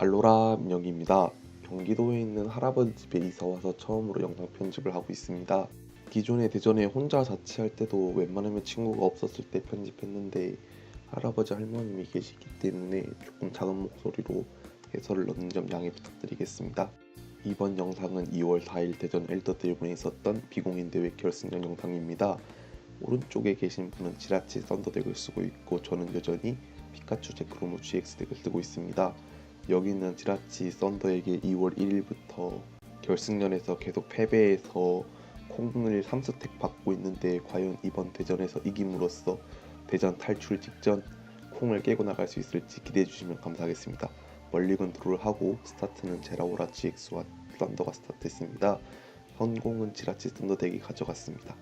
알로라 민혁입니다. 경기도에 있는 할아버지 집에 이사 와서 처음으로 영상 편집을 하고 있습니다. 기존에 대전에 혼자 자취할 때도 웬만하면 친구가 없었을 때 편집했는데 할아버지 할머님이 계시기 때문에 조금 작은 목소리로 해설을 넣는 점 양해 부탁드리겠습니다. 이번 영상은 2월 4일 대전 엘더드래곤에 있었던 비공인 대회 결승전 영상입니다. 오른쪽에 계신 분은 지라치 썬더 덱을 쓰고 있고 저는 여전히 피카츄 제크로모 GX 덱을 쓰고 있습니다. 여기는 지라치 썬더에게 2월 1일부터 결승전에서 계속 패배해서 콩을 3스택 받고 있는데 과연 이번 대전에서 이김으로써 대전 탈출 직전 콩을 깨고 나갈 수 있을지 기대해 주시면 감사하겠습니다. 멀리 컨트롤을 하고 스타트는 제라오라 GX와 썬더가 스타트했습니다. 선공은 지라치 썬더 덱이 가져갔습니다.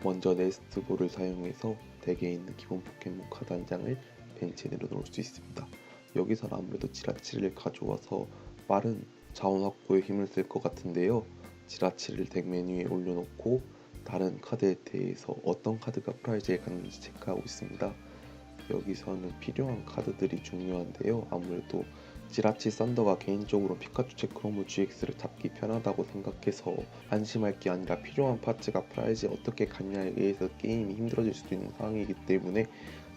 먼저 네스트볼을 사용해서 덱에 있는 기본 포켓몬 카드 한 장을 벤치에 내려놓을 수 있습니다. 여기서는 아무래도 지라치를 가져와서 빠른 자원 확보에 힘을 쓸 것 같은데요. 지라치를 덱 메뉴에 올려놓고 다른 카드에 대해서 어떤 카드가 프라이즈에 갔는지 체크하고 있습니다. 여기서는 필요한 카드들이 중요한데요. 아무래도 지라치 썬더가 개인적으로 피카츄 제크로모 GX를 잡기 편하다고 생각해서 안심할 게 아니라 필요한 파츠가 프라이즈에 어떻게 갔냐에 의해서 게임이 힘들어질 수도 있는 상황이기 때문에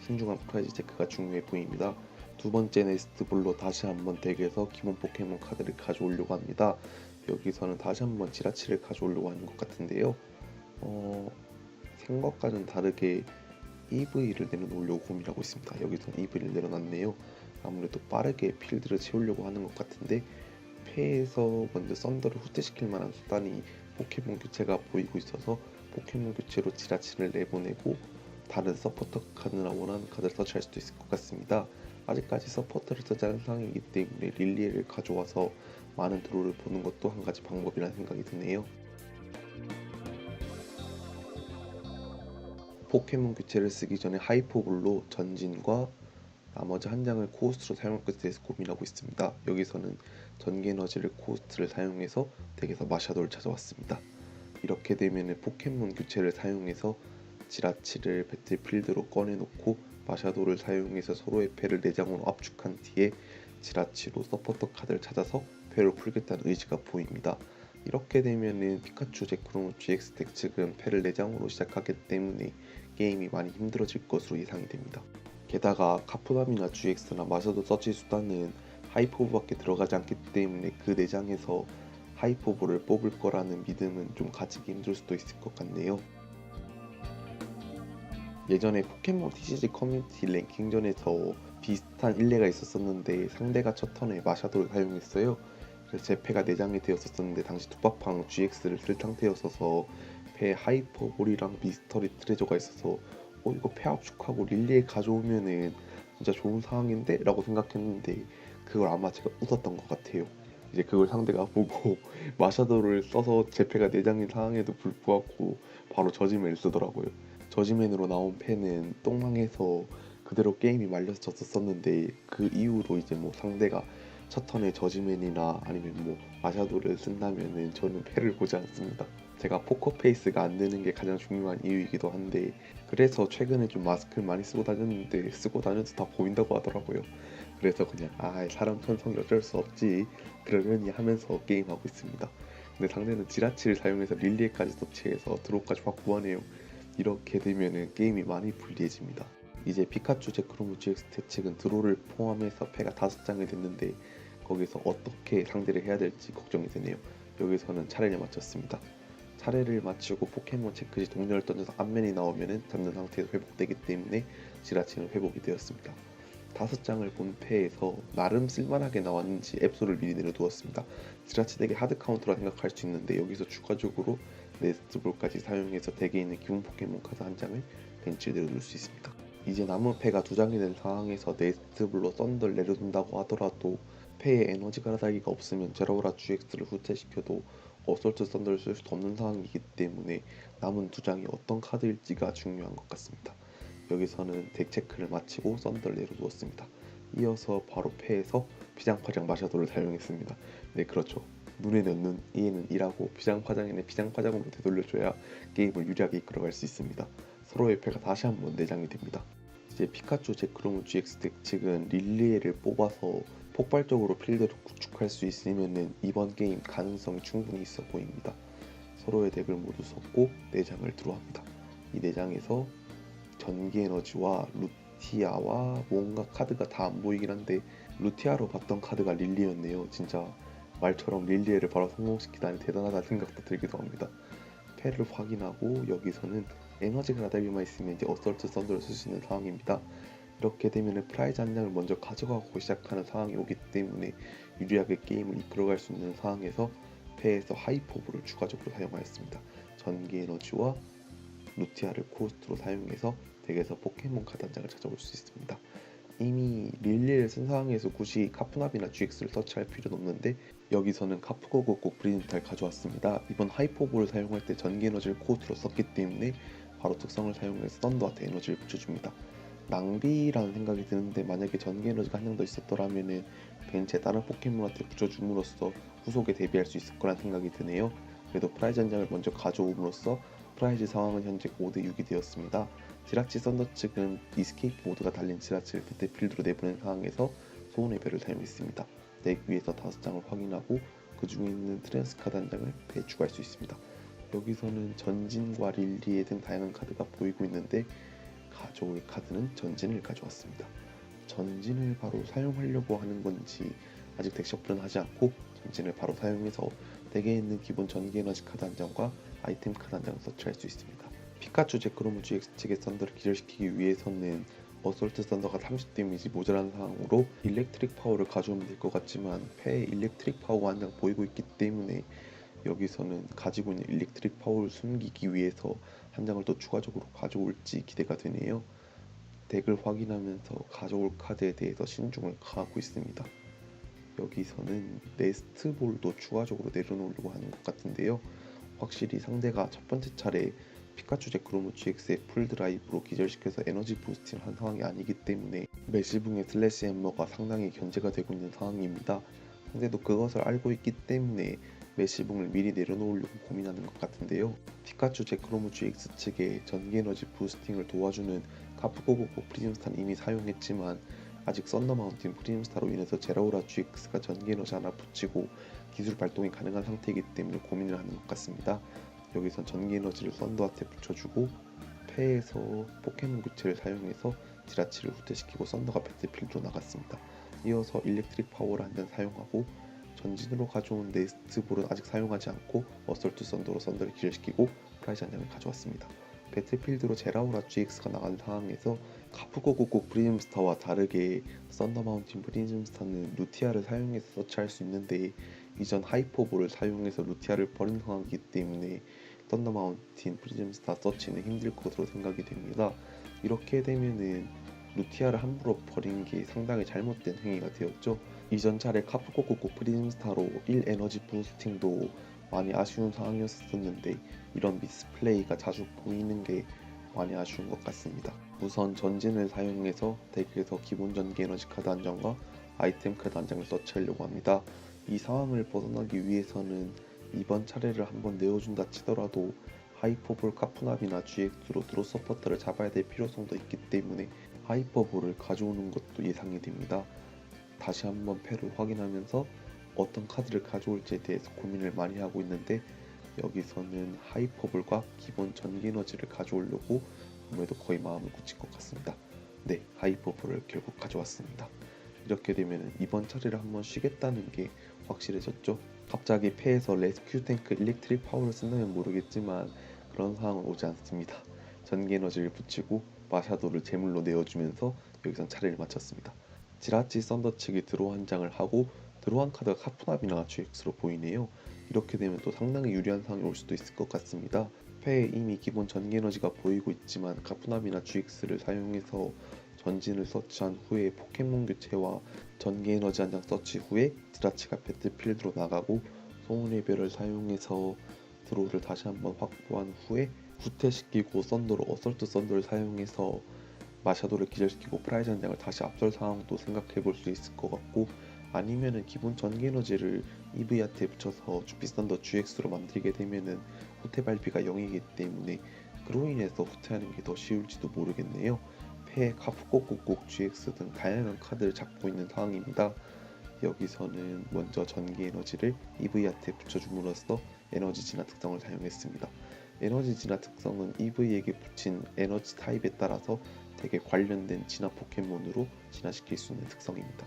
신중한 프라이즈 체크가 중요해 보입니다. 두 번째 네스트볼로 다시 한번 덱에서 기본 포켓몬 카드를 가져오려고 합니다. 여기서는 다시 한번 지라치를 가져오려고 하는 것 같은데요. 생각과는 다르게 EV를 내려놓으려고 고민하고 있습니다. 여기서는 EV를 내려놨네요. 아무래도 빠르게 필드를 채우려고 하는 것 같은데 패에서 먼저 썬더를 후퇴시킬 만한 수단이 포켓몬 교체가 보이고 있어서 포켓몬 교체로 지라치를 내보내고 다른 서포터 카드나 원하는 카드를 서치할 수도 있을 것 같습니다. 아직까지 서포터를 쓰지 않은 상황이기 때문에 릴리를 가져와서 많은 드로우를 보는 것도 한 가지 방법이라는 생각이 드네요. 포켓몬 교체를 쓰기 전에 하이퍼볼로 전진과 나머지 한 장을 코스트로 사용할 것에 대해서 고민하고 있습니다. 여기서는 전기 에너지를 코스트를 사용해서 덱에서 마샤도를 찾아왔습니다. 이렇게 되면 포켓몬 교체를 사용해서 지라치를 배틀필드로 꺼내놓고 마샤도를 사용해서 서로의 패를 4장으로 압축한 뒤에 지라치로 서포터 카드를 찾아서 패를 풀겠다는 의지가 보입니다. 이렇게 되면은 피카츄 제크로모 GX 덱 측은 패를 4장으로 시작하기 때문에 게임이 많이 힘들어질 것으로 예상이 됩니다. 게다가 카푸남이나 GX나 마샤도 서치 수단은 하이포브밖에 들어가지 않기 때문에 그 4장에서 하이포브를 뽑을 거라는 믿음은 좀 가지기 힘들 수도 있을 것 같네요. 예전에 포켓몬 TCG 커뮤니티 랭킹전에서 비슷한 일례가 있었었는데 상대가 첫 턴에 마샤도를 사용했어요. 그래서 제 패가 4장이 되었었는데 당시 투박팡 GX를 쓸 상태였어서 패에 하이퍼볼이랑 미스터리 트레저가 있어서 이거 패 압축하고 릴리에 가져오면은 진짜 좋은 상황인데? 라고 생각했는데 그걸 아마 제가 웃었던 것 같아요. 이제 그걸 상대가 보고 마샤도를 써서 제 패가 4장인 상황에도 불구하고 바로 저지맨을 쓰더라고요. 저지맨으로 나온 패는 똥망해서 그대로 게임이 말려서 졌었었는데 그 이후로 이제 뭐 상대가 첫 턴에 저지맨이나 아니면 뭐 마샤도를 쓴다면은 저는 패를 보지 않습니다. 제가 포커페이스가 안 되는 게 가장 중요한 이유이기도 한데 그래서 최근에 좀 마스크를 많이 쓰고 다녔는데 쓰고 다녀도 다 보인다고 하더라고요. 그래서 그냥 사람 천성이 어쩔 수 없지 그러려니 하면서 게임하고 있습니다. 근데 상대는 지라치를 사용해서 릴리에까지 서치해서 드롭까지 확보하네요. 이렇게 되면은 게임이 많이 불리해집니다. 이제 피카츄 제크로모 GX 대책은 드로를 포함해서 패가 5장이 됐는데 거기서 어떻게 상대를 해야 될지 걱정이 되네요. 여기서는 차례를 마쳤습니다. 차례를 마치고 포켓몬 체크 시 동료를 던져서 앞면이 나오면 잡는 상태에서 회복되기 때문에 지라치는 회복이 되었습니다. 5장을 본 패에서 나름 쓸만하게 나왔는지 앱소를 미리 내려두었습니다. 지라치 덱의 하드 카운터라 생각할 수 있는데 여기서 추가적으로 네스트볼까지 사용해서 덱에 있는 기본 포켓몬 카드 한 장을 벤치에 내려둘 수 있습니다. 이제 남은 패가 2장이 된 상황에서 네스트볼로 썬더를 내려둔다고 하더라도 패에 에너지 갈아달기가 없으면 제라오라 GX를 후퇴시켜도 어솔트 썬더를 쓸 수도 없는 상황이기 때문에 남은 2장이 어떤 카드일지가 중요한 것 같습니다. 여기서는 덱 체크를 마치고 썬더를 내려두었습니다. 이어서 바로 패에서 비장파장 마샤도를 사용했습니다. 네, 그렇죠. 눈에는 눈, 이에는 이라고 비장파장에는 비장파장으로 되돌려줘야 게임을 유리하게 이끌어갈 수 있습니다. 서로의 패가 다시 한번 내장이 됩니다. 이제 피카츄 제크로무 GX 덱 측은 릴리에를 뽑아서 폭발적으로 필드를 구축할 수 있으면은 이번 게임 가능성이 충분히 있어 보입니다. 서로의 덱을 모두 섞고 내장을 드로우합니다. 이 내장에서 전기 에너지와 루티아와 뭔가 카드가 다 안 보이긴 한데 루티아로 봤던 카드가 릴리였네요. 진짜 말처럼 릴리에를 바로 성공시키다니 대단하다는 생각도 들기도 합니다. 패를 확인하고 여기서는 에너지가 나달기만 있으면 이제 어설트 썬더를 쓸 수 있는 상황입니다. 이렇게 되면 프라이즈 한 장을 먼저 가져가고 시작하는 상황이 오기 때문에 유리하게 게임을 이끌어갈 수 있는 상황에서 패에서 하이포브를 추가적으로 사용하였습니다. 전기 에너지와 루티아를 코스트로 사용해서 덱에서 포켓몬 카드 한 장을 찾아올 수 있습니다. 이미 릴리를 쓴 상황에서 굳이 카푸나비나 GX를 서치할 필요는 없는데 여기서는 카푸고고 꼭 브리즘스타를 가져왔습니다. 이번 하이포볼을 사용할 때 전기 에너지를 코스트로 썼기 때문에 바로 특성을 사용해서 썬더한테 에너지를 붙여줍니다. 낭비라는 생각이 드는데 만약에 전기 에너지가 한 장 더 있었더라면은 벤치에 다른 포켓몬한테 붙여줌으로써 후속에 대비할 수 있을 거란 생각이 드네요. 그래도 프라이즈 한 장을 먼저 가져옴으로써 프라이즈 상황은 현재 5대6이 되었습니다. 지라치 썬더 측은 이스케이프 모드가 달린 지라치를 배틀필드로 내보낸 상황에서 소원의 별을 사용했습니다. 덱 위에서 5장을 확인하고 그 중에 있는 트랜스 카드 한 장을 배에 추가할 수 있습니다. 여기서는 전진과 릴리에 등 다양한 카드가 보이고 있는데 가져올 카드는 전진을 가져왔습니다. 전진을 바로 사용하려고 하는 건지 아직 덱 셔플은 하지 않고 전진을 바로 사용해서 덱에 있는 기본 전기 에너지 카드 한 장과 아이템 카드 한 장을 서치할 수 있습니다. 피카츄 제크로무 GX 측의 썬더를 기절시키기 위해서는 어솔트 썬더가 30 데미지 모자란 상황으로 일렉트릭 파워를 가져오면 될 것 같지만 패에 일렉트릭 파워가 한 장 보이고 있기 때문에 여기서는 가지고 있는 일렉트릭 파워를 숨기기 위해서 한 장을 더 추가적으로 가져올지 기대가 되네요. 덱을 확인하면서 가져올 카드에 대해서 신중을 가하고 있습니다. 여기서는 네스트볼도 추가적으로 내려놓으려고 하는 것 같은데요. 확실히 상대가 첫 번째 차례 피카츄 제크로무 GX의 풀드라이브로 기절시켜서 에너지 부스팅을 한 상황이 아니기 때문에 메시붕의 슬래시 햄머가 상당히 견제가 되고 있는 상황입니다. 상대도 그것을 알고 있기 때문에 메시붕을 미리 내려놓으려고 고민하는 것 같은데요. 피카츄 제크로무 GX 측의 전기 에너지 부스팅을 도와주는 카프고고고 프리즘스타는 이미 사용했지만 아직 썬더 마운틴 프리즘스타로 인해서 제라우라 GX가 전기 에너지 하나 붙이고 기술 발동이 가능한 상태이기 때문에 고민을 하는 것 같습니다. 여기선 전기 에너지를 썬더한테 붙여주고 패에서 포켓몬 교체를 사용해서 지라치를 후퇴시키고 썬더가 배틀필드로 나갔습니다. 이어서 일렉트릭 파워를 한 장 사용하고 전진으로 가져온 네스트볼은 아직 사용하지 않고 어설트 썬더로 썬더를 기절시키고 프라이즈 한 장을 가져왔습니다. 배틀필드로 제라우라 GX가 나간 상황에서 카프고고고 프리즘스타와 다르게 썬더 마운틴 프리즘스타는 루티아를 사용해서 서치할 수 있는데 이전 하이퍼볼을 사용해서 루티아를 버린 상황이기 때문에 썬더 마운틴 프리즘스타 서치는 힘들 것으로 생각이 됩니다. 이렇게 되면은 루티아를 함부로 버린 게 상당히 잘못된 행위가 되었죠. 이전 차례 카프코코코 프리즘스타로 1 에너지 부스팅도 많이 아쉬운 상황이었었는데 이런 미스플레이가 자주 보이는 게 많이 아쉬운 것 같습니다. 우선 전진을 사용해서 덱에서 기본 전기 에너지 카드 한 장과 아이템 카드 한 장을 서치하려고 합니다. 이 상황을 벗어나기 위해서는 이번 차례를 한번 내어준다 치더라도 하이퍼볼 카푸나비나 GX로 드로 서포터를 잡아야 될 필요성도 있기 때문에 하이퍼볼을 가져오는 것도 예상이 됩니다. 다시 한번 패를 확인하면서 어떤 카드를 가져올지에 대해서 고민을 많이 하고 있는데 여기서는 하이퍼볼과 기본 전기 에너지를 가져오려고 아무래도 거의 마음을 굳힌 것 같습니다. 네, 하이퍼볼을 결국 가져왔습니다. 이렇게 되면 이번 차례를 한번 쉬겠다는 게 확실해졌죠. 갑자기 패에서 레스큐 탱크 일렉트릭 파워를 쓴다면 모르겠지만 그런 상황은 오지 않습니다. 전기 에너지를 붙이고 마샤도를 제물로 내어주면서 여기선 차례를 마쳤습니다. 지라치 썬더 측이 드로우 한 장을 하고 드로우 한 카드가 카푸나비나 GX로 보이네요. 이렇게 되면 또 상당히 유리한 상황이 올 수도 있을 것 같습니다. 패에 이미 기본 전기 에너지가 보이고 있지만 카푸나비나 GX를 사용해서 전진을 서치한 후에 포켓몬 교체와 전기 에너지 한 장 서치 후에 지라치가 배틀필드로 나가고 소문의 별을 사용해서 드로우를 다시 한번 확보한 후에 후퇴시키고 썬더로 어설트 썬더를 사용해서 마샤도를 기절시키고 프라이즈 한 장을 다시 앞설 상황도 생각해 볼 수 있을 것 같고 아니면은 기본 전기 에너지를 EV한테 붙여서 주피 썬더 GX로 만들게 되면은 후퇴 발비가 0이기 때문에 그로 인해서 후퇴하는 게 더 쉬울지도 모르겠네요. 폐, 카프코코콕 GX 등 다양한 카드를 잡고 있는 상황입니다. 여기서는 먼저 전기 에너지를 EV한테 붙여줌으로써 에너지 진화 특성을 사용했습니다. 에너지 진화 특성은 EV에게 붙인 에너지 타입에 따라서 되게 관련된 진화 포켓몬으로 진화시킬 수 있는 특성입니다.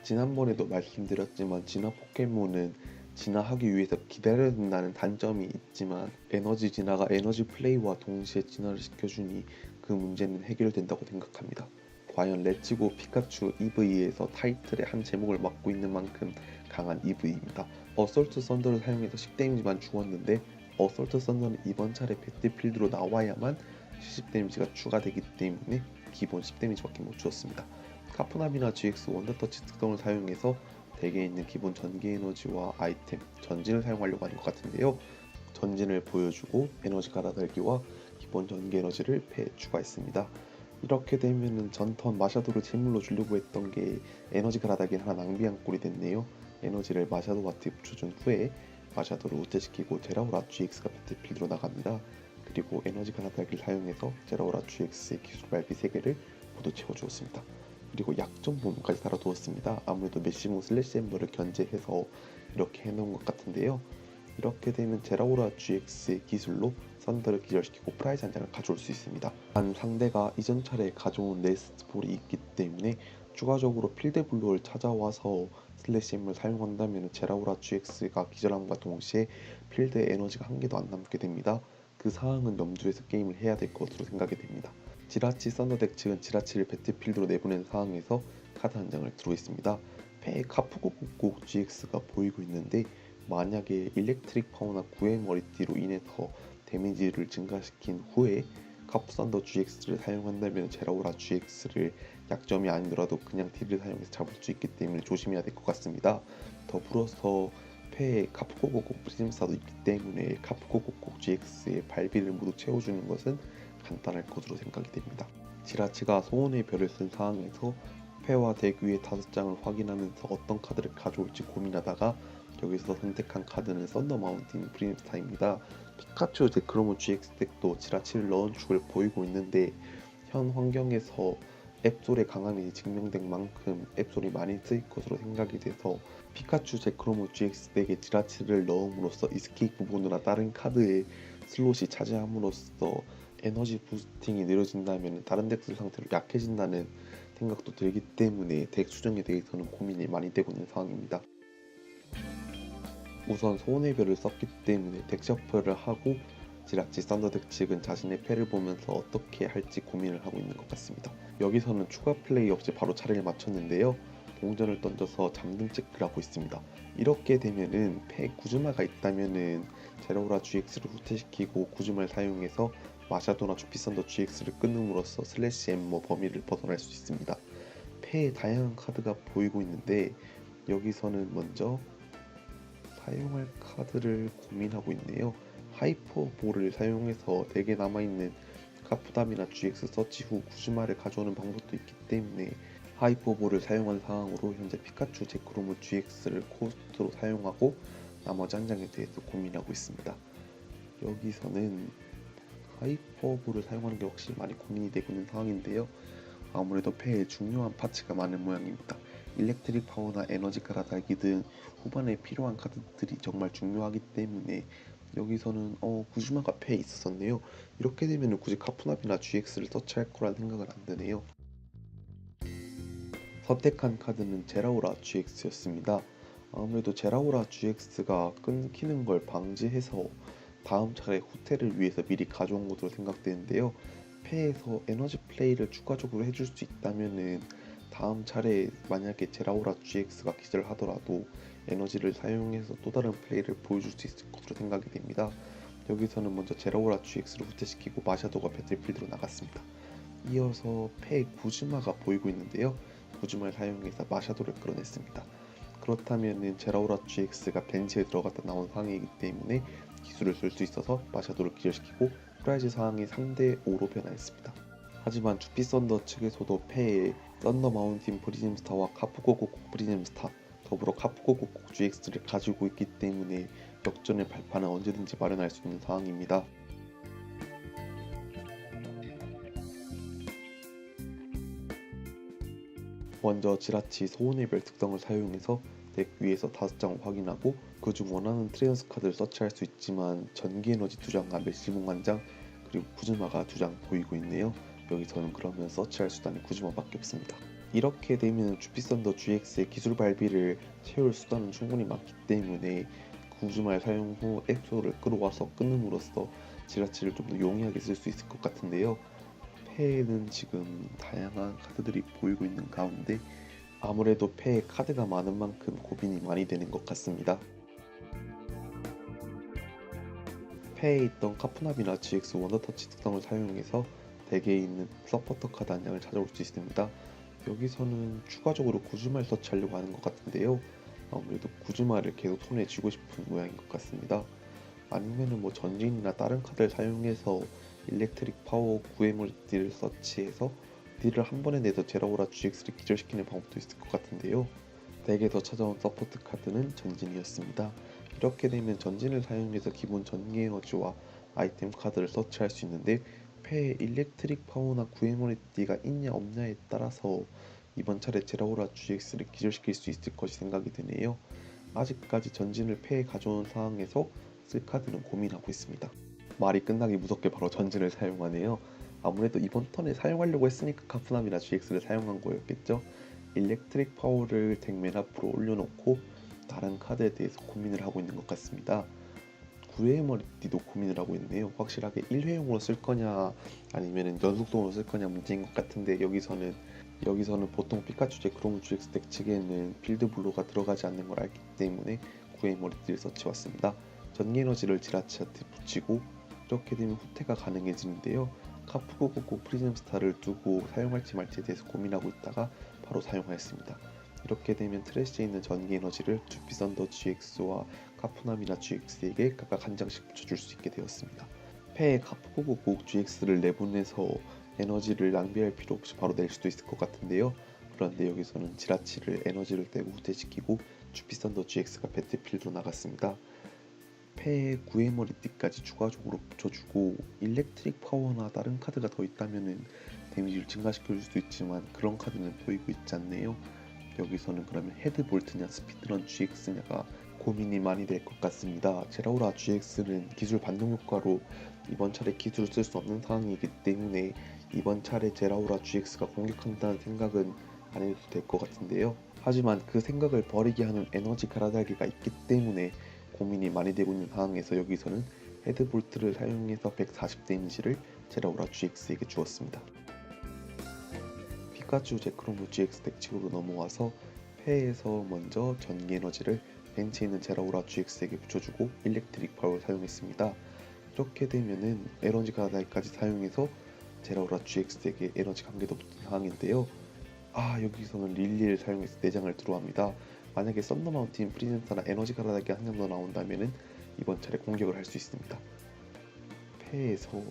지난번에도 말씀드렸지만 진화 포켓몬은 진화하기 위해서 기다려야 된다는 단점이 있지만 에너지 진화가 에너지 플레이와 동시에 진화를 시켜주니 그 문제는 해결된다고 생각합니다. 과연 레츠고 피카츄 EV에서 타이틀의 한 제목을 맡고 있는 만큼 강한 EV입니다. 어설트 썬더를 사용해서 10데미지만 주었는데 어설트 썬더는 이번 차례 배틀필드로 나와야만 70데미지가 추가되기 때문에 기본 10데미지밖에 못 주었습니다. 카푸나비나 GX 원더터치 특성을 사용해서 덱에 있는 기본 전기 에너지와 아이템, 전진을 사용하려고 하는 것 같은데요. 전진을 보여주고 에너지 갈아달기와 기본 전기 에너지를 패에 추가했습니다. 이렇게 되면은 전턴 마샤도를 제물로 주려고 했던 게 에너지 갈아달기를 하나 낭비한 꼴이 됐네요. 에너지를 마샤도한테 붙여준 후에 마샤도를 우퇴시키고 제라오라 GX가 배틀필드로 나갑니다. 그리고 에너지 갈아달기를 사용해서 제라오라 GX의 기술 발비 3개를 모두 채워주었습니다. 그리고 약점 부분까지 달아두었습니다. 아무래도 메시몽 슬래시 엠버를 견제해서 이렇게 해놓은 것 같은데요. 이렇게 되면 제라오라 GX의 기술로 썬더를 기절시키고 프라이즈 한 장을 가져올 수 있습니다. 단 상대가 이전 차례에 가져온 네스트 볼이 있기 때문에 추가적으로 필드 블루를 찾아와서 슬래시 엠을 사용한다면 제라오라 GX가 기절함과 동시에 필드에 에너지가 한 개도 안 남게 됩니다. 그 사항은 염두에서 게임을 해야 될 것으로 생각이 됩니다. 지라치 썬더덱 측은 지라치를 배틀필드로 내보낸 상황에서 카드 한 장을 들어 있습니다. 패에 카푸고국국 GX가 보이고 있는데 만약에 일렉트릭 파워나 구의 머리띠로 인해서 데미지를 증가시킨 후에 카푸 썬더 GX를 사용한다면 제라오라 GX를 약점이 아니더라도 그냥 딜을 사용해서 잡을 수 있기 때문에 조심해야 될 것 같습니다. 더불어서 패에 카푸고고국 프리즘스타도 있기 때문에 카푸고고국 GX의 발비를 모두 채워주는 것은 간단할 것으로 생각이 됩니다. 지라치가 소원의 별을 쓴 상황에서 패와 덱 위의 5장을 확인하면서 어떤 카드를 가져올지 고민하다가 여기서 선택한 카드는 썬더 마운틴 프리즘스타입니다. 피카츄 데크로모 GX 덱도 지라치를 넣은 축을 보이고 있는데 현 환경에서 앱솔의 강함이 증명된 만큼 앱솔이 많이 쓰일 것으로 생각이 돼서 피카츄 제크로모 GX 덱에 지라치를 넣음으로써 이스케이프 부분이나 다른 카드의 슬롯이 차지함으로써 에너지 부스팅이 느려진다면 다른 덱들 상태로 약해진다는 생각도 들기 때문에 덱 수정에 대해서는 고민이 많이 되고 있는 상황입니다. 우선 소원의 별을 썼기 때문에 덱 셔플을 하고 지라치 썬더덱 측은 자신의 패를 보면서 어떻게 할지 고민을 하고 있는 것 같습니다. 여기서는 추가 플레이 없이 바로 차례를 맞췄는데요. 동전을 던져서 잠든 체크를 하고 있습니다. 이렇게 되면은 패 구즈마가 있다면은 제로라 GX를 후퇴시키고 구즈마를 사용해서 마샤도나 주피썬더 GX를 끊음으로써 슬래시 엠머 범위를 벗어날 수 있습니다. 패에 다양한 카드가 보이고 있는데 여기서는 먼저 사용할 카드를 고민하고 있네요. 하이퍼볼을 사용해서 덱에 남아있는 카푸담이나 GX 서치 후 구즈마를 가져오는 방법도 있기 때문에 하이퍼볼을 사용한 상황으로 현재 피카츄 제크로모 GX를 코스트로 사용하고 나머지 한 장에 대해서 고민하고 있습니다. 여기서는 하이퍼볼을 사용하는 게 확실히 많이 고민이 되고 있는 상황인데요. 아무래도 패에 중요한 파츠가 많은 모양입니다. 일렉트릭 파워나 에너지 갈아달기 등 후반에 필요한 카드들이 정말 중요하기 때문에 여기서는 구즈마가 패에 있었네요. 이렇게 되면 굳이 카푸나비나 GX를 서치할 거란 생각은 안 드네요. 선택한 카드는 제라오라 GX였습니다. 아무래도 제라오라 GX가 끊기는 걸 방지해서 다음 차례 후퇴를 위해서 미리 가져온 것으로 생각되는데요. 패에서 에너지 플레이를 추가적으로 해줄 수 있다면은 다음 차례에 만약에 제라오라 GX가 기절하더라도 에너지를 사용해서 또 다른 플레이를 보여줄 수 있을 것으로 생각이 됩니다. 여기서는 먼저 제라오라 GX를 후퇴시키고 마샤도가 배틀필드로 나갔습니다. 이어서 패 구즈마가 보이고 있는데요. 구즈마를 사용해서 마샤도를 끌어냈습니다. 그렇다면 제라오라 GX가 벤치에 들어갔다 나온 상황이기 때문에 기술을 쓸 수 있어서 마샤도를 기절시키고 프라이즈 상황이 3대5로 변화했습니다. 하지만 주피 썬더 측에서도 패에 썬더 마운틴 프리즘스타와 카푸고고국 프리즘스타 더불어 카푸고고국 GX를 가지고 있기 때문에 역전의 발판은 언제든지 마련할 수 있는 상황입니다. 먼저 지라치 소원의별 특성을 사용해서 덱 위에서 5장을 확인하고 그중 원하는 트레이너스 카드를 서치할 수 있지만 전기 에너지 2장과 메시몽 1장 그리고 구즈마가 2장 보이고 있네요. 여기서는 그러면 서치할 수단이 구즈마밖에 없습니다. 이렇게 되면 주피선더 GX의 기술 발비를 채울 수단은 충분히 많기 때문에 구즈마를 사용 후 엑소를 끌어와서 끊음으로써 지라치를 좀 더 용이하게 쓸 수 있을 것 같은데요. 패에는 지금 다양한 카드들이 보이고 있는 가운데 아무래도 패에 카드가 많은 만큼 고민이 많이 되는 것 같습니다. 패에 있던 카푸나비나 GX 원더터치 특성을 사용해서 덱에 있는 서포터 카드 한 장을 찾아올 수 있습니다. 여기서는 추가적으로 구즈마를 서치하려고 하는 것 같은데요. 아무래도 구즈마를 계속 손에 쥐고 싶은 모양인 것 같습니다. 아니면은 뭐 전진이나 다른 카드를 사용해서 일렉트릭 파워 구해물딜을 서치해서 딜을 한 번에 내서 제라오라 GX를 기절시키는 방법도 있을 것 같은데요. 덱에서 찾아온 서포트 카드는 전진이었습니다. 이렇게 되면 전진을 사용해서 기본 전기 에너지와 아이템 카드를 서치할 수 있는데 패에 일렉트릭 파워나 구해물딜가 있냐 없냐에 따라서 이번 차례 제라오라 GX를 기절시킬 수 있을 것이 생각이 드네요. 아직까지 전진을 패에 가져온 상황에서 쓸 카드는 고민하고 있습니다. 말이 끝나기 무섭게 바로 전진을 사용하네요. 아무래도 이번 턴에 사용하려고 했으니까 카푸남이나 GX를 사용한 거였겠죠. 일렉트릭 파워를 덱 맨 앞으로 올려놓고 다른 카드에 대해서 고민을 하고 있는 것 같습니다. 구회의 머리띠도 고민을 하고 있네요. 확실하게 1회용으로 쓸 거냐 아니면 연속성으로 쓸 거냐 문제인 것 같은데 여기서는 보통 피카츄 제 크롬 GX 덱 측에는 필드 블루가 들어가지 않는 걸 알기 때문에 구회의 머리띠를 서치해왔습니다. 전기 에너지를 지라치한테 붙이고 이렇게 되면 후퇴가 가능해지는데요. 카푸고고고 프리즘 스타를 두고 사용할지 말지에 대해서 고민하고 있다가 바로 사용하였습니다. 이렇게 되면 트래시에 있는 전기 에너지를 주피선더 GX와 카푸나미나 GX에게 각각 한 장씩 붙여줄 수 있게 되었습니다. 패에 카푸고고고 GX를 내보내서 에너지를 낭비할 필요 없이 바로 낼 수도 있을 것 같은데요. 그런데 여기서는 지라치를 에너지를 떼고 후퇴시키고 주피선더 GX가 배틀필드로 나갔습니다. 패에 구의 머리띠까지 추가적으로 붙여주고 일렉트릭 파워나 다른 카드가 더 있다면 데미지를 증가시켜줄 수도 있지만 그런 카드는 보이고 있지 않네요. 여기서는 그러면 헤드볼트냐 스피드런 GX냐가 고민이 많이 될 것 같습니다. 제라오라 GX는 기술 반동 효과로 이번 차례 기술을 쓸 수 없는 상황이기 때문에 이번 차례 제라오라 GX가 공격한다는 생각은 안 해도 될 것 같은데요. 하지만 그 생각을 버리게 하는 에너지 갈아달기가 있기 때문에 고민이 많이 되고 있는 상황에서 여기서는 헤드볼트를 사용해서 140 데미지를 제라오라 GX에게 주었습니다. 피카츄 제크로무 GX 덱측으로 넘어와서 패에서 먼저 전기 에너지를 벤치에 있는 제라오라 GX에게 붙여주고 일렉트릭 파워를 사용했습니다. 이렇게 되면은 에너지 가다이까지 사용해서 제라오라 GX에게 에너지 관계도 붙은 상황인데요. 여기서는 릴리를 사용해서 내장을 들어옵니다. 만약에 썬더 마운틴 프리즌스나 에너지 가라다기 한 장 더 나온다면은 이번 차례 공격을 할 수 있습니다. 패에서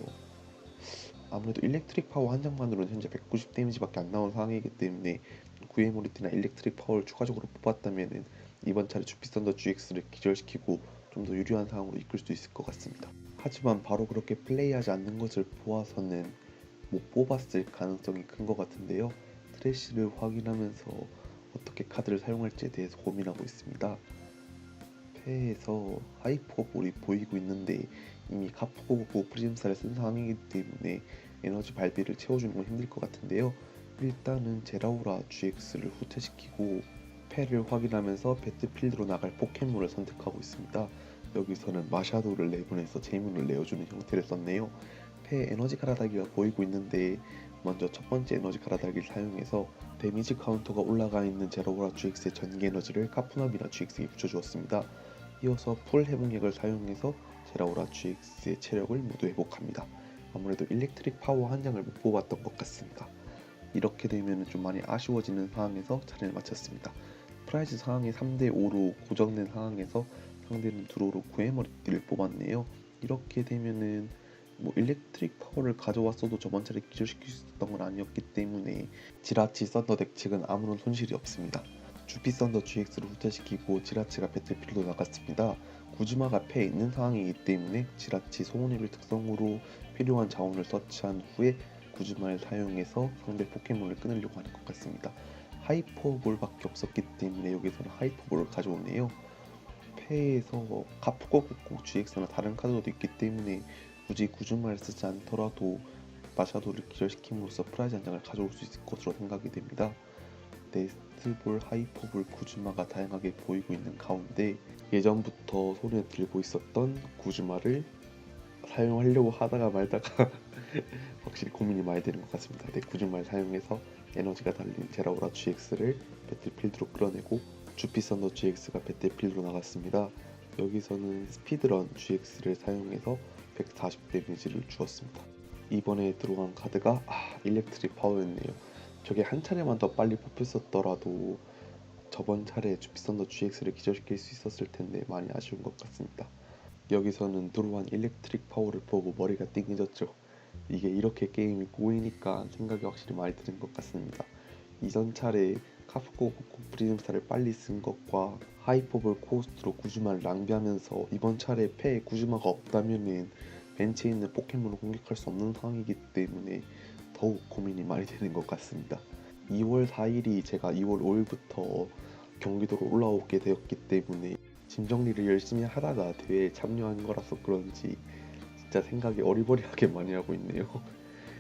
아무래도 일렉트릭 파워 한 장만으로는 현재 190 데미지밖에 안 나온 상황이기 때문에 구에모리티나 일렉트릭 파워를 추가적으로 뽑았다면은 이번 차례 주피 썬더 GX를 기절시키고 좀 더 유리한 상황으로 이끌 수 있을 것 같습니다. 하지만 바로 그렇게 플레이하지 않는 것을 보아서는 못 뽑았을 가능성이 큰 것 같은데요. 트래쉬를 확인하면서 어떻게 카드를 사용할지에 대해서 고민하고 있습니다. 패에서 하이퍼볼이 보이고 있는데 이미 카푸고고 프리즘사를 쓴 상황이기 때문에 에너지 발비를 채워주는 건 힘들 것 같은데요. 일단은 제라오라 GX를 후퇴시키고 패를 확인하면서 배틀필드로 나갈 포켓몬을 선택하고 있습니다. 여기서는 마샤도를 내보내서 제이문을 내어주는 형태를 썼네요. 패 에너지 갈아달기가 보이고 있는데 먼저 첫 번째 에너지 갈아달기를 사용해서 데미지 카운터가 올라가 있는 제라오라 GX의 전기 에너지를 카푸나비나 GX에게 붙여주었습니다. 이어서 풀 회복력을 사용해서 제라오라 GX의 체력을 모두 회복합니다. 아무래도 일렉트릭 파워 한 장을 못 뽑았던 것 같습니다. 이렇게 되면 좀 많이 아쉬워지는 상황에서 차례를 마쳤습니다. 프라이즈 상황이 3대5로 고정된 상황에서 상대는 드로우로 구해머리띠를 뽑았네요. 이렇게 되면은 뭐 일렉트릭 파워를 가져왔어도 저번 차례 기절시킬 수 있었던 건 아니었기 때문에 지라치 썬더 덱 측은 아무런 손실이 없습니다. 주피 썬더 GX를 후퇴시키고 지라치가 배틀필드로 나갔습니다. 구즈마가 패에 있는 상황이기 때문에 지라치 소모니빌 특성으로 필요한 자원을 서치한 후에 구즈마를 사용해서 상대 포켓몬을 끊으려고 하는 것 같습니다. 하이퍼볼밖에 없었기 때문에 여기서는 하이퍼볼을 가져오네요. 패에서 카프코국고 GX나 다른 카드도 있기 때문에 굳이 구즈마를 쓰지 않더라도 마샤도를 기절시킴으로써 프라이즈 한 장을 가져올 수 있을 것으로 생각이 됩니다. 네스트볼, 하이퍼볼, 구즈마가 다양하게 보이고 있는 가운데 예전부터 손에 들고 있었던 구즈마를 사용하려고 하다가 말다가 확실히 고민이 많이 되는 것 같습니다. 네, 구즈마를 사용해서 에너지가 달린 제라오라 GX를 배틀필드로 끌어내고 주피 썬더 GX가 배틀필드로 나갔습니다. 여기서는 스피드런 GX를 사용해서 140 데미지를 주었습니다. 이번에 들어간 카드가 일렉트릭 파워였네요. 저게 한 차례만 더 빨리 뽑혔었더라도 저번 차례 주피 썬더 GX를 기절시킬 수 있었을 텐데 많이 아쉬운 것 같습니다. 여기서는 들어온 일렉트릭 파워를 보고 머리가 띵해졌죠. 이게 이렇게 게임이 꼬이니까 생각이 확실히 많이 드는 것 같습니다. 이전 차례 카프코 프리즘스타를 빨리 쓴 것과 하이퍼볼 코스트로 구즈마를 낭비하면서 이번 차례 패에 구즈마가 없다면은 벤치에 있는 포켓몬을 공격할 수 없는 상황이기 때문에 더욱 고민이 많이 되는 것 같습니다. 2월 4일이 제가 2월 5일부터 경기도로 올라오게 되었기 때문에 짐 정리를 열심히 하다가 대회에 참여한 거라서 그런지 진짜 생각이 어리버리하게 많이 하고 있네요.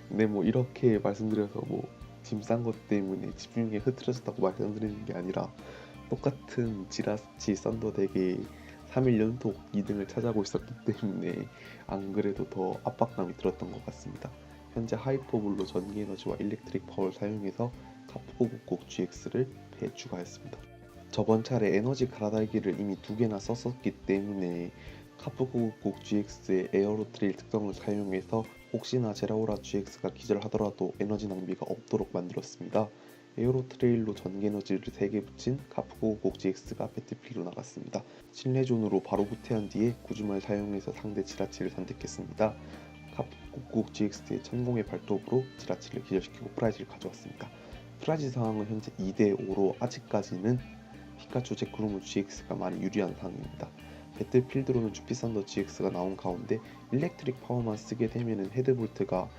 근데 뭐 이렇게 말씀드려서 뭐 짐 싼 것 때문에 집중력이 흐트러졌다고 말씀드리는 게 아니라 똑같은 지라스치 썬더 덱에 3일 연속 2등을 차지하고 있었기 때문에 안 그래도 더 압박감이 들었던 것 같습니다. 현재 하이퍼블로 전기 에너지와 일렉트릭 파워를 사용해서 카프고국곡 GX를 배에 추가했습니다. 저번 차례 에너지 갈아달기를 이미 2개나 썼었기 때문에 카프고국곡 GX의 에어로 트레일 특성을 사용해서 혹시나 제라오라 GX가 기절하더라도 에너지 낭비가 없도록 만들었습니다. 에어로 트레일로 전기 에너지를 3개 붙인 카프고국곡 GX가 배틀필드로 나갔습니다. 실내존으로 바로 후퇴한 뒤에 구즈마를 사용해서 상대 지라치를 선택했습니다. 카프고국곡 GX의 천공의 발톱으로 지라치를 기절시키고 프라이즈를 가져왔습니다. 프라이즈 상황은 현재 2대5로 아직까지는 피카츄 제크로무 GX가 많이 유리한 상황입니다. 배틀필드로는 주피 썬더 GX가 나온 가운데 일렉트릭 파워만 쓰게 되면 헤드볼트가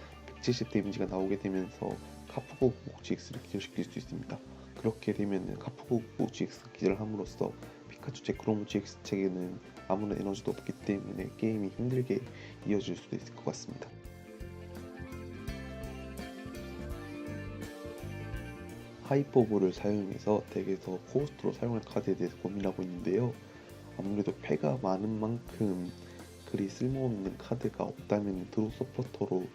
170 데미지가 나오게 되면서 카프고국 GX를 기절시킬 수 있습니다. 그렇게 되면 카프고국 GX가 기절함으로써 피카츄 제크로무 GX 체계는 아무런 에너지도 없기 때문에 게임이 힘들게 이어질 수도 있을 것 같습니다. 하이퍼볼을 사용해서 덱에서 코스트로 사용할 카드에 대해서 고민하고 있는데요. 아무래도 패가 많은 만큼 그리 쓸모없는 카드가 없다면 드로 서포터로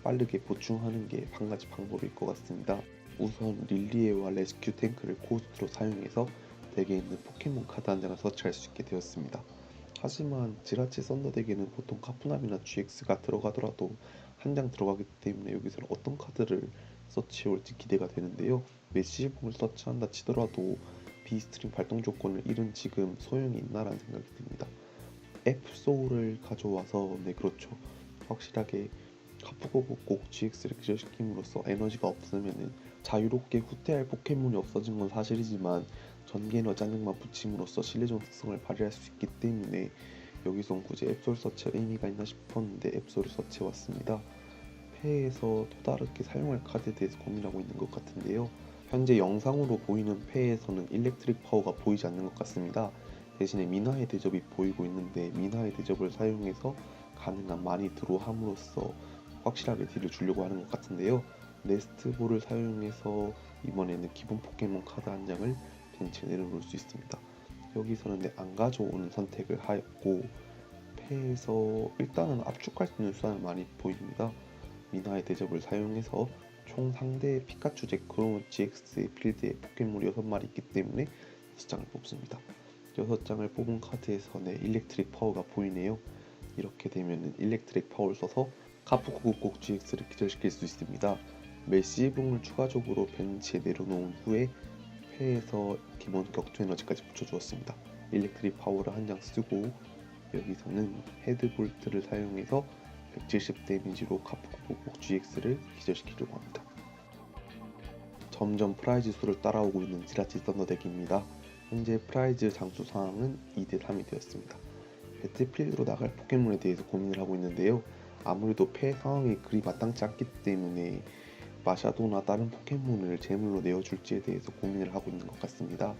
빠르게 보충하는 게 한 가지 방법일 것 같습니다. 우선 릴리에와 레스큐 탱크를 코스트로 사용해서 덱에 있는 포켓몬 카드 한 장을 서치할 수 있게 되었습니다. 하지만 지라치 썬더 덱에는 보통 카푸남이나 GX가 들어가더라도 한 장 들어가기 때문에 여기서는 어떤 카드를 서치해올지 기대가 되는데요. 메시봉을 서치한다 치더라도 비스트림 발동 조건을 잃은 지금 소용이 있나라는 생각이 듭니다. F소울을 가져와서 그렇죠. 확실하게 카프고국 GX를 기절시킴으로써 에너지가 없으면 자유롭게 후퇴할 포켓몬이 없어진 건 사실이지만 전기 에너지 한 장만 붙임으로써 실내종 특성을 발휘할 수 있기 때문에 여기선 굳이 앱솔 서치가 의미가 있나 싶었는데 앱솔을 서치해왔습니다. 패에서 또 다르게 사용할 카드에 대해서 고민하고 있는 것 같은데요. 현재 영상으로 보이는 패에서는 일렉트릭 파워가 보이지 않는 것 같습니다. 대신에 미나의 대접이 보이고 있는데 미나의 대접을 사용해서 가능한 많이 드로함으로써 확실하게 딜을 주려고 하는 것 같은데요. 네스트볼을 사용해서 이번에는 기본 포켓몬 카드 한 장을 벤치에 내려놓을 수 있습니다. 여기서는 안 가져오는 선택을 하였고 패에서 일단은 압축할 수 있는 수단을 많이 보입니다. 미나의 대접을 사용해서 총 상대 피카츄 제크로무 GX의 필드에 포켓몬이 6마리 있기 때문에 6장을 뽑습니다. 6장을 뽑은 카드에서는 일렉트릭 파워가 보이네요. 이렇게 되면 일렉트릭 파워를 써서 카프코국곡 GX를 기절시킬 수 있습니다. 메시붕을 추가적으로 벤치에 내려놓은 후에 패에서 기본 격투 에너지까지 붙여주었습니다. 일렉트릭 파워를 한 장 쓰고 여기서는 헤드볼트를 사용해서 170 데미지로 카프코국곡 GX를 기절시키려고 합니다. 점점 프라이즈 수를 따라오고 있는 지라치 썬더 덱입니다. 현재 프라이즈 장수 상황은 2대3이 되었습니다. 배틀필드로 나갈 포켓몬에 대해서 고민을 하고 있는데요. 아무래도 패 상황이 그리 마땅치 않기 때문에 마샤도나 다른 포켓몬을 제물로 내어줄지에 대해서 고민을 하고 있는 것 같습니다.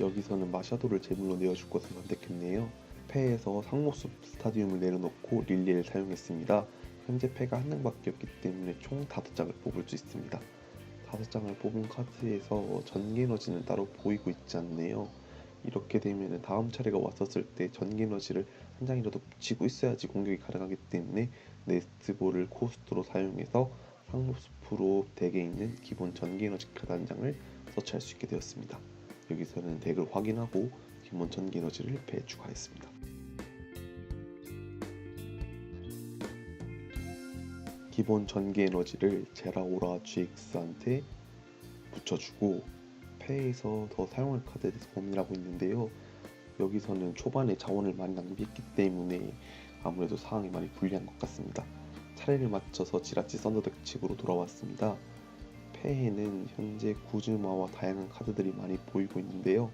여기서는 마샤도를 제물로 내어줄 것을 선택했네요. 패에서 상모숲 스타디움을 내려놓고 릴리를 사용했습니다. 현재 패가 한 장밖에 없기 때문에 총 5장을 뽑을 수 있습니다. 5장을 뽑은 카드에서 전기 에너지는 따로 보이고 있지 않네요. 이렇게 되면 다음 차례가 왔었을 때 전기 에너지를 한 장이라도 붙이고 있어야지 공격이 가능하기 때문에 네스트볼을 코스트로 사용해서 상록숲으로 덱에 있는 기본 전기 에너지 카드 한 장을 서치할 수 있게 되었습니다. 여기서는 덱을 확인하고 기본 전기 에너지를 패에 추가했습니다. 기본 전기 에너지를 제라오라 GX한테 붙여주고 패에서 더 사용할 카드에 대해서 고민하고 있는데요. 여기서는 초반에 자원을 많이 낭비했기 때문에 아무래도 상황이 많이 불리한 것 같습니다. 차례를 맞춰서 지라치 썬더덱 측으로 돌아왔습니다. 패에는 현재 구즈마와 다양한 카드들이 많이 보이고 있는데요.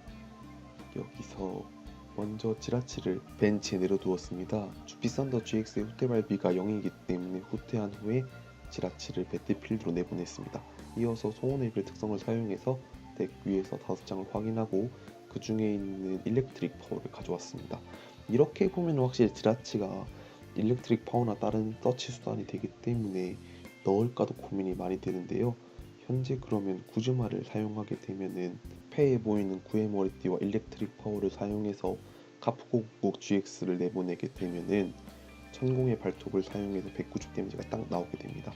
여기서 먼저 지라치를 벤치에 내려두었습니다. 주피 썬더 GX의 후퇴발비가 0이기 때문에 후퇴한 후에 지라치를 배틀필드로 내보냈습니다. 이어서 소원의 별 특성을 사용해서 덱 위에서 5장을 확인하고 그 중에 있는 일렉트릭 파워를 가져왔습니다. 이렇게 보면 확실히 지라치가 일렉트릭 파워나 다른 서치 수단이 되기 때문에 넣을까도 고민이 많이 되는데요. 현재 그러면 구즈마를 사용하게 되면은 패에 보이는 구의 머리띠와 일렉트릭 파워를 사용해서 카프고국 GX를 내보내게 되면은 천공의 발톱을 사용해서 190 데미지가 딱 나오게 됩니다.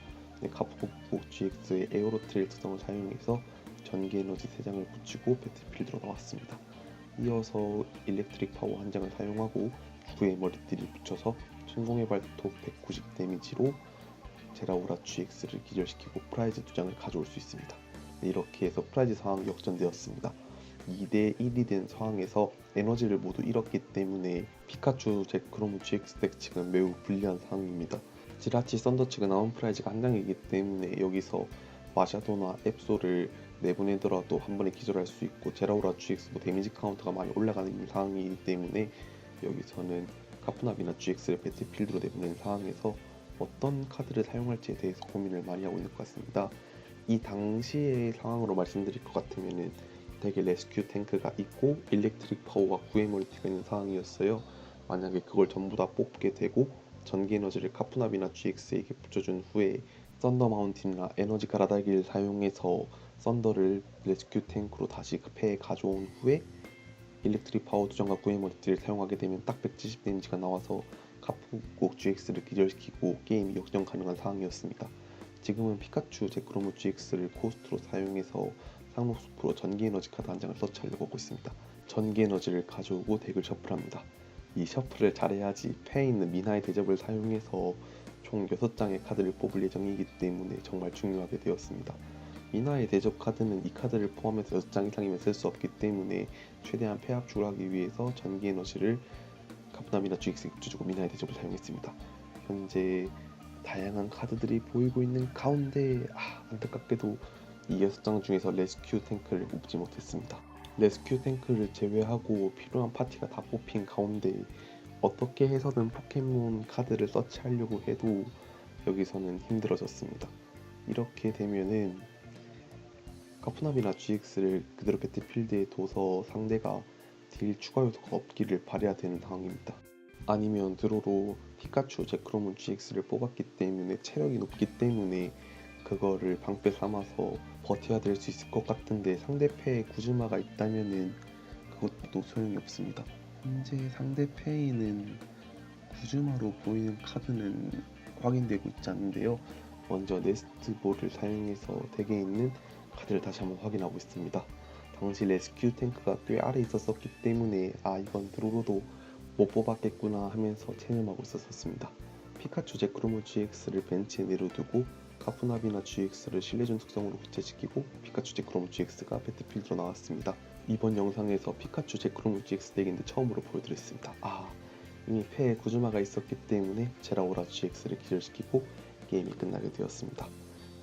카프고국 GX의 에어로트릴 특성을 사용해서 전기 에너지 3장을 붙이고 배틀필드로 나왔습니다. 이어서 일렉트릭 파워 한 장을 사용하고 구의 머리띠를 붙여서 천공의 발톱 190 데미지로 제라오라 GX를 기절시키고 프라이즈 2장을 가져올 수 있습니다. 이렇게 해서 프라이즈 상황이 역전되었습니다. 2대1이 된 상황에서 에너지를 모두 잃었기 때문에 피카츄 제크로무 GX 덱 측은 매우 불리한 상황입니다. 지라치 썬더 측은 아웃 프라이즈가 한 장이기 때문에 여기서 마샤도나 앱소를 내보내더라도 한 번에 기절할 수 있고 제라오라 GX도 데미지 카운터가 많이 올라가는 상황이기 때문에 여기서는 카푸나비나 GX를 배틀필드로 내보낸 상황에서 어떤 카드를 사용할지에 대해서 고민을 많이 하고 있는 것 같습니다. 이 당시의 상황으로 말씀드릴 것 같으면은 덱에 레스큐 탱크가 있고 일렉트릭 파워와 구의 멀티가 있는 상황이었어요. 만약에 그걸 전부 다 뽑게 되고 전기 에너지를 카푸나비나 GX에게 붙여준 후에 썬더 마운틴이나 에너지 가라다기를 사용해서 썬더를 레스큐 탱크로 다시 그 패에 가져온 후에 일렉트릭 파워 2장과 구의 멀티를 사용하게 되면 딱 170 데미지가 나와서 카푸국 GX를 기절시키고 게임이 역전 가능한 상황이었습니다. 지금은 피카츄 제크로무 GX를 코스트로 사용해서 상록숲으로 전기에너지 카드 한 장을 서치하려고 하고 있습니다. 전기에너지를 가져오고 덱을 셔플합니다. 이 셔플을 잘해야지 패에 있는 미나의 대접을 사용해서 총 6장의 카드를 뽑을 예정이기 때문에 정말 중요하게 되었습니다. 미나의 대접 카드는 이 카드를 포함해서 6장 이상이면 쓸 수 없기 때문에 최대한 패 압축을 하기 위해서 전기에너지를 카푸나미나 GX에 붙여주고 미나의 대접을 사용했습니다. 현재 다양한 카드들이 보이고 있는 가운데 안타깝게도 이 6장 중에서 레스큐 탱크를 뽑지 못했습니다. 레스큐 탱크를 제외하고 필요한 파티가 다 뽑힌 가운데 어떻게 해서든 포켓몬 카드를 서치하려고 해도 여기서는 힘들어졌습니다. 이렇게 되면은 카푸나비나 GX를 그대로 배틀필드에 둬서 상대가 딜 추가 요소가 없기를 바라야 되는 상황입니다. 아니면 드로로 피카츄 제크로문 GX를 뽑았기 때문에 체력이 높기 때문에 그거를 방패 삼아서 버텨야 될 수 있을 것 같은데 상대패에 구즈마가 있다면은 그것도 소용이 없습니다. 현재 상대패에는 구즈마로 보이는 카드는 확인되고 있지 않는데요. 먼저 네스트볼을 사용해서 덱에 있는 카드를 다시 한번 확인하고 있습니다. 당시 레스큐 탱크가 꽤 아래 있었기 때문에 이건 드로로도 못 뽑았겠구나 하면서 체념하고 있었습니다. 피카츄 제크로무 GX를 벤치에 내려두고 카푸나비나 GX를 실내전 특성으로 교체시키고 피카츄 제크로무 GX가 배틀필드로 나왔습니다. 이번 영상에서 피카츄 제크로무 GX 덱인데 처음으로 보여드렸습니다. 이미 패에 구즈마가 있었기 때문에 제라오라 GX를 기절시키고 게임이 끝나게 되었습니다.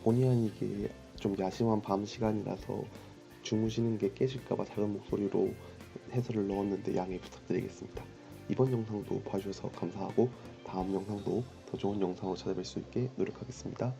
본의 아니게 좀 야심한 밤 시간이라서 주무시는 게 깨질까봐 작은 목소리로 해설을 넣었는데 양해 부탁드리겠습니다. 이번 영상도 봐주셔서 감사하고 다음 영상도 더 좋은 영상으로 찾아뵐 수 있게 노력하겠습니다.